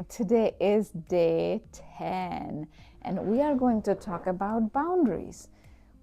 Today is day 10, and we are going to talk about boundaries.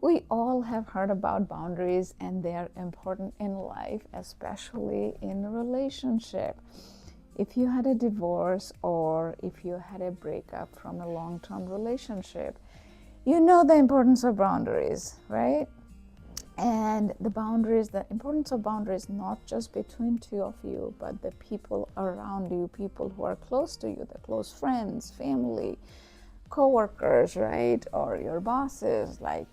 We all have heard about boundaries, and they are important in life, especially in a relationship. If you had a divorce or if you had a breakup from a long-term relationship, you know the importance of boundaries, right? And the importance of boundaries, not just between two of you, but the people around you, people who are close to you, the close friends, family, co-workers, right? Or your bosses. Like,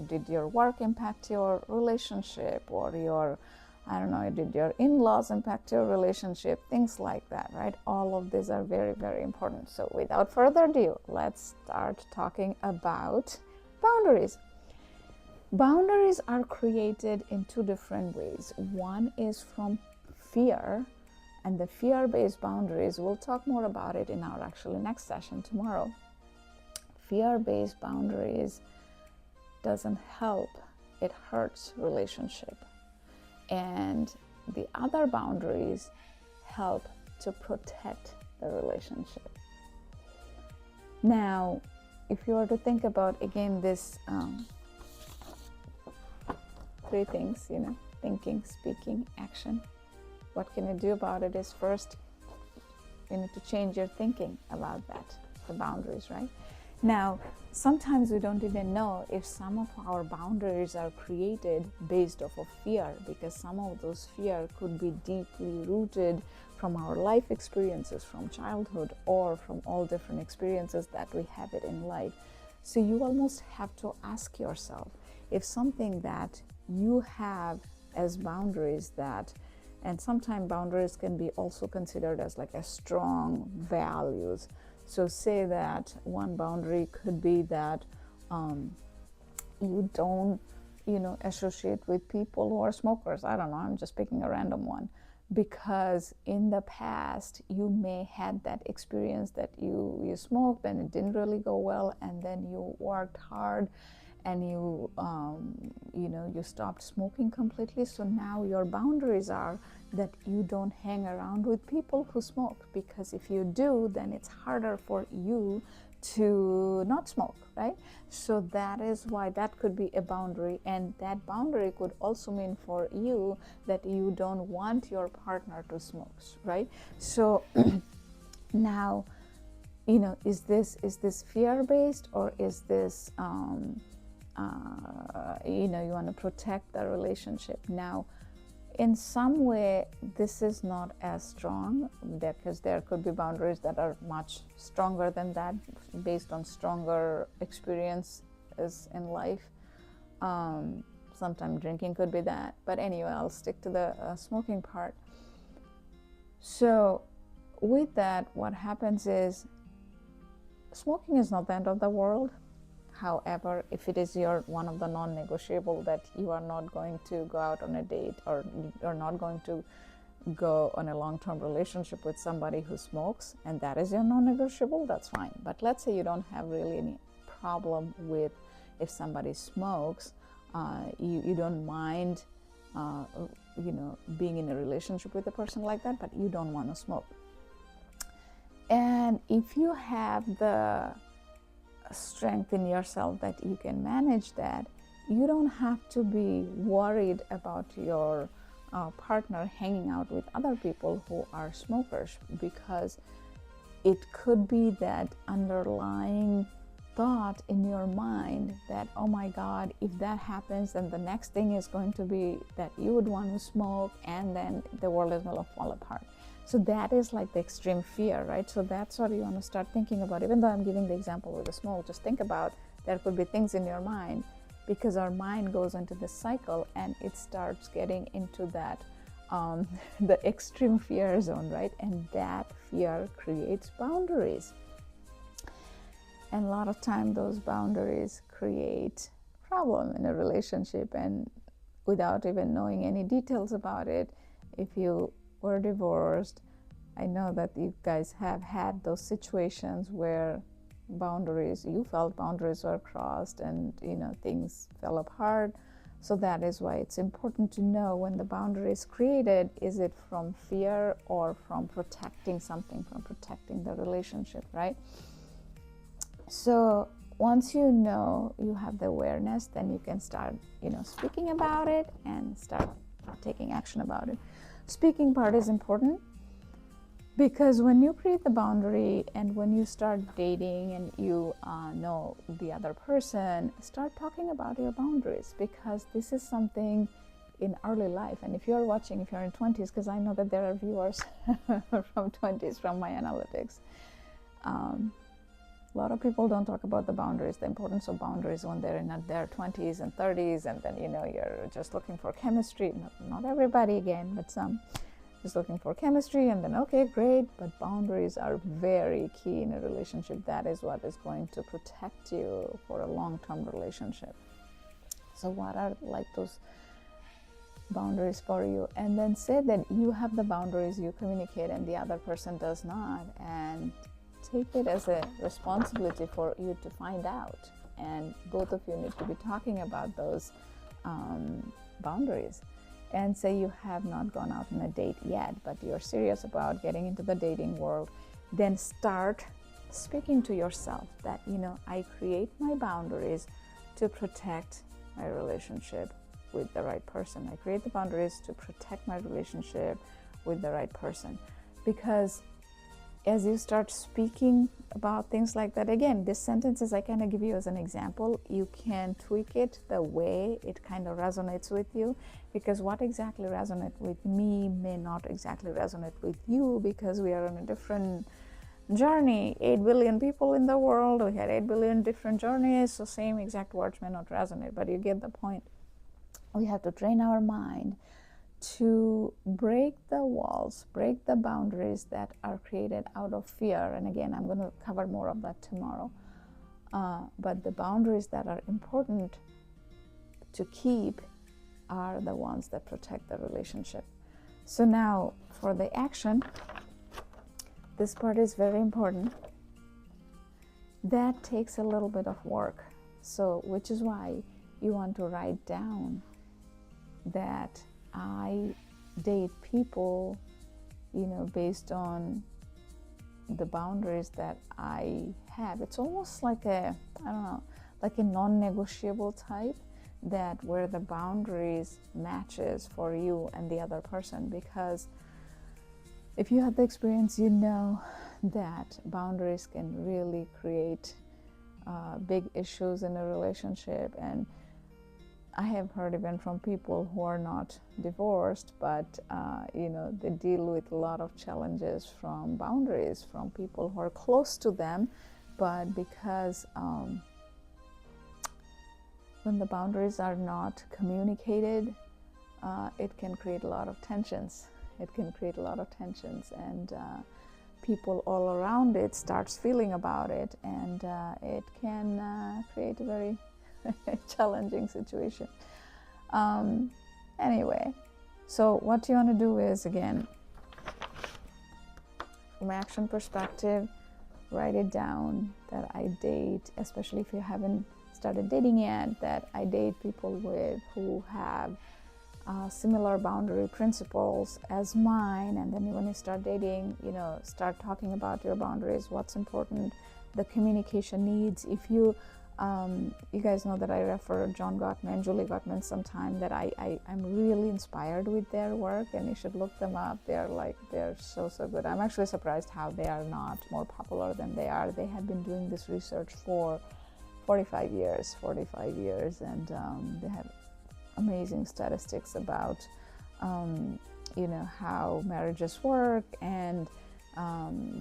did your work impact your relationship, or did your in-laws impact your relationship? Things like that, right? All of these are very, very important. So without further ado, let's start talking about boundaries. Boundaries are created in two different ways. One is from fear, and the fear-based boundaries, we'll talk more about it in our actually next session tomorrow. Fear-based boundaries doesn't help, it hurts relationship. And the other boundaries help to protect the relationship. Now, if you were to think about, again, this three things, thinking, speaking, action. What can you do about it is, first, you need to change your thinking about that, the boundaries, right? Now, sometimes we don't even know if some of our boundaries are created based off of fear, because some of those fear could be deeply rooted from our life experiences, from childhood, or from all different experiences that we have it in life. So you almost have to ask yourself, if something that you have as boundaries and sometimes boundaries can be also considered as like a strong values. So say that one boundary could be that you don't, associate with people who are smokers. I don't know, I'm just picking a random one. Because in the past, you may had that experience that you smoked and it didn't really go well, and then you worked hard and you stopped smoking completely. So now your boundaries are that you don't hang around with people who smoke, because if you do, then it's harder for you to not smoke, right? So that is why that could be a boundary, and that boundary could also mean for you that you don't want your partner to smoke, right? So now, is this fear-based, or is this you want to protect the relationship? Now, in some way, this is not as strong, because there could be boundaries that are much stronger than that, based on stronger experiences in life. Sometimes drinking could be that, but anyway, I'll stick to the smoking part. So with that, what happens is, smoking is not the end of the world. However, if it is one of the non-negotiable, that you are not going to go out on a date, or you're not going to go on a long-term relationship with somebody who smokes, and that is your non-negotiable, that's fine. But let's say you don't have really any problem with if somebody smokes, you don't mind being in a relationship with a person like that, but you don't want to smoke. And if you have the strength in yourself that you can manage that, you don't have to be worried about your partner hanging out with other people who are smokers, because it could be that underlying thought in your mind that, oh my God, if that happens, then the next thing is going to be that you would want to smoke, and then the world is going to fall apart. So that is like the extreme fear, right? So that's what you want to start thinking about. Even though I'm giving the example with the smoke, just think about there could be things in your mind, because our mind goes into this cycle and it starts getting into that the extreme fear zone, right? And that fear creates boundaries. And a lot of time those boundaries create problem in a relationship, and without even knowing any details about it, if you were divorced, I know that you guys have had those situations where you felt boundaries were crossed, and things fell apart. So that is why it's important to know when the boundary is created, is it from fear or from protecting something, from protecting the relationship, right? So once you know, you have the awareness, then you can start, speaking about it and start taking action about it. Speaking part is important because when you create the boundary and when you start dating and you know the other person, start talking about your boundaries, because this is something in early life. And if you're watching, if you're in 20s, because I know that there are viewers from 20s from my analytics, a lot of people don't talk about the boundaries, the importance of boundaries when they're in their 20s and 30s, and then you're just looking for chemistry. Not everybody, again, but some. Just looking for chemistry, and then okay, great, but boundaries are very key in a relationship. That is what is going to protect you for a long-term relationship. So what are like those boundaries for you? And then say that you have the boundaries, you communicate, and the other person does not, and take it as a responsibility for you to find out, and both of you need to be talking about those boundaries. And say you have not gone out on a date yet, but you're serious about getting into the dating world, then start speaking to yourself that, I create my boundaries to protect my relationship with the right person. I create the boundaries to protect my relationship with the right person. Because as you start speaking about things like that, again, these sentences I kind of give you as an example, you can tweak it the way it kind of resonates with you, because what exactly resonates with me may not exactly resonate with you, because we are on a different journey. 8 billion people in the world, we had 8 billion different journeys, so same exact words may not resonate, but you get the point. We have to train our mind to break the walls, break the boundaries that are created out of fear. And again, I'm going to cover more of that tomorrow. But the boundaries that are important to keep are the ones that protect the relationship. So now for the action, this part is very important. That takes a little bit of work. So, which is why you want to write down that I date people, based on the boundaries that I have. It's almost like a non-negotiable type, that where the boundaries matches for you and the other person. Because if you had the experience, you know that boundaries can really create big issues in a relationship. And I have heard even from people who are not divorced, but they deal with a lot of challenges from boundaries from people who are close to them, but because when the boundaries are not communicated, it can create a lot of tensions. And people all around it starts feeling about it, and it can create a very challenging situation. Anyway, so what you want to do is, again, from action perspective, write it down that I date, especially if you haven't started dating yet, that I date people who have similar boundary principles as mine. And then when you start dating, start talking about your boundaries, what's important, the communication needs. If you guys know that I refer John Gottman, Julie Gottman sometime, that I'm really inspired with their work, and you should look them up. They're so good. I'm actually surprised how they are not more popular than they are. They have been doing this research for 45 years, and they have amazing statistics about how marriages work and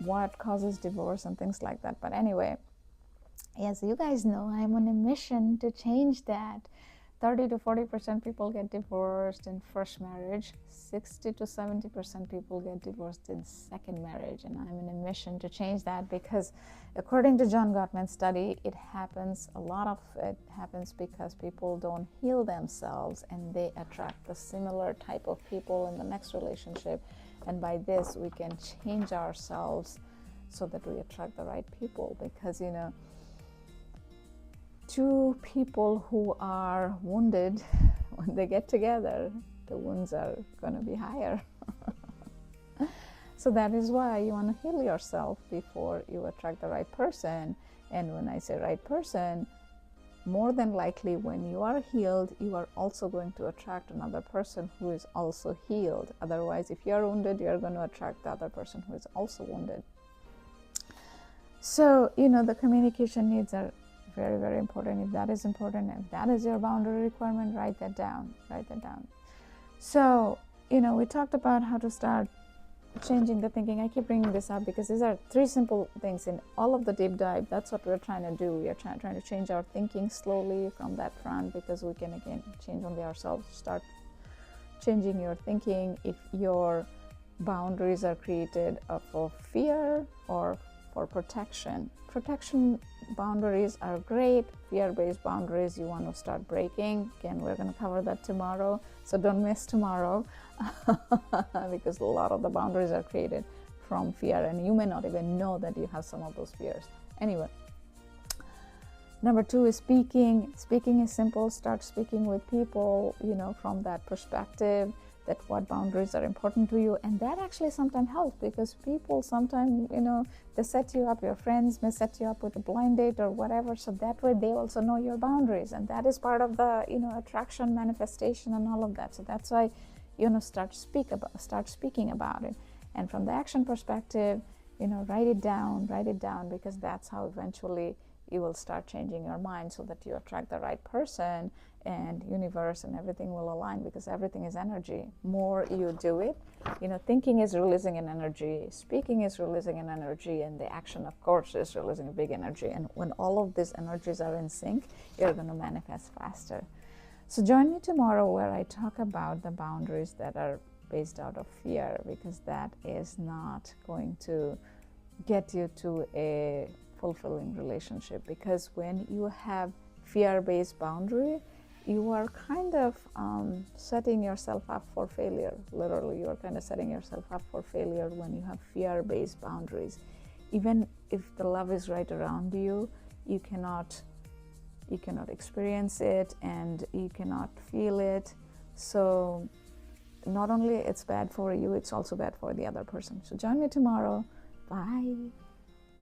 what causes divorce and things like that. But anyway, as you guys know, I'm on a mission to change that. 30 to 40% people get divorced in first marriage. 60 to 70% people get divorced in second marriage. And I'm on a mission to change that, because according to John Gottman's study, a lot of it happens because people don't heal themselves, and they attract the similar type of people in the next relationship. And by this, we can change ourselves so that we attract the right people. Because, two people who are wounded when they get together, the wounds are going to be higher. So that is why you want to heal yourself before you attract the right person. And when I say right person, more than likely when you are healed, you are also going to attract another person who is also healed. Otherwise, if you are wounded, you are going to attract the other person who is also wounded. So, the communication needs are very, very important. If that is important, if that is your boundary requirement, write that down. So, we talked about how to start changing the thinking. I keep bringing this up because these are 3 simple things in all of the deep dive. That's what we're trying to do. We are trying to change our thinking slowly from that front, because we can again change only ourselves. Start changing your thinking. If your boundaries are created for fear or for protection boundaries are great. Fear-based boundaries you want to start breaking. Again, we're going to cover that tomorrow, so don't miss tomorrow. Because a lot of the boundaries are created from fear, and you may not even know that you have some of those fears. Anyway, number 2 is speaking. Speaking is simple. Start speaking with people, from that perspective, that what boundaries are important to you. And that actually sometimes helps, because people sometimes, they set you up, your friends may set you up with a blind date or whatever, so that way they also know your boundaries, and that is part of the attraction, manifestation, and all of that. So that's why start speaking about it. And from the action perspective, write it down, because that's how eventually you will start changing your mind, so that you attract the right person, and universe and everything will align, because everything is energy. More you do it, thinking is releasing an energy, speaking is releasing an energy, and the action, of course, is releasing a big energy. And when all of these energies are in sync, you're going to manifest faster. So join me tomorrow, where I talk about the boundaries that are based out of fear, because that is not going to get you to a fulfilling relationship. Because when you have fear-based boundary, you are kind of setting yourself up for failure. Literally, you are kind of setting yourself up for failure when you have fear-based boundaries. Even if the love is right around you, you cannot experience it, and you cannot feel it. So not only it's bad for you, it's also bad for the other person. So join me tomorrow. Bye.